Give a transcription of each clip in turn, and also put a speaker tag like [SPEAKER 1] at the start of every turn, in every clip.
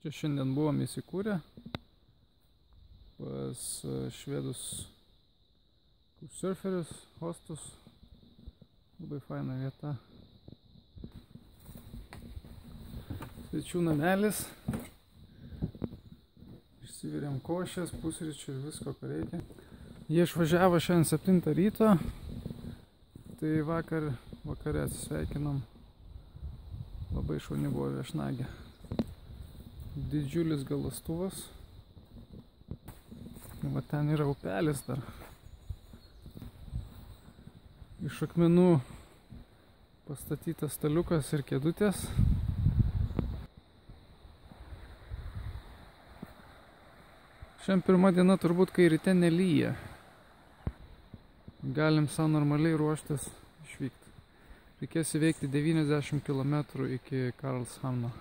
[SPEAKER 1] Čia šiandien buvom įsikūrę pas švedus surferius, hostus. Labai faina vieta. Svečių namelis. Išsivirėm košės, pusryčių ir visko, ko reikia. Jie išvažiavo šiandien 7 ryto. Tai vakare atsisveikinom. Labai šauni buvo viešnagė. Didžiulis galastuvas. Va ten yra upelis dar. Iš akmenų pastatytas staliukas ir kėdutės. Šiandien pirma diena turbūt, kai ryte nelyja. Galim savo normaliai ruoštis išvykti. Reikės įveikti 90 km iki Karlshamno.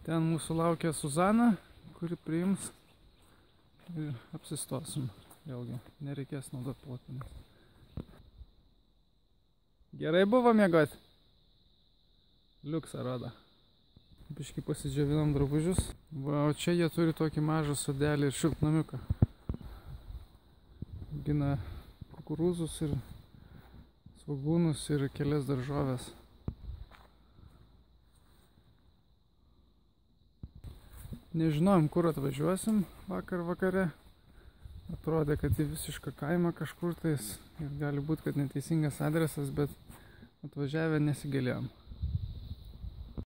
[SPEAKER 1] Ten mūsų laukia Suzana, kuri priims ir apsistosim. Vėlgi, nereikės naudoti plotmės. Gerai buvo miegoti? Liuksą rodo. Biškį pasidžiavinom drabužius. Va, o čia jie turi tokį mažą sodelį ir šiltnamiuką. Gina kukurūzus ir svogūnus ir kelias daržoves. Nežinojom, kur atvažiuosim vakare. Atrodė, kad į visišką kaimą kažkur tais. Ir gali būti, kad neteisingas adresas, bet atvažiavę nesigailėjom.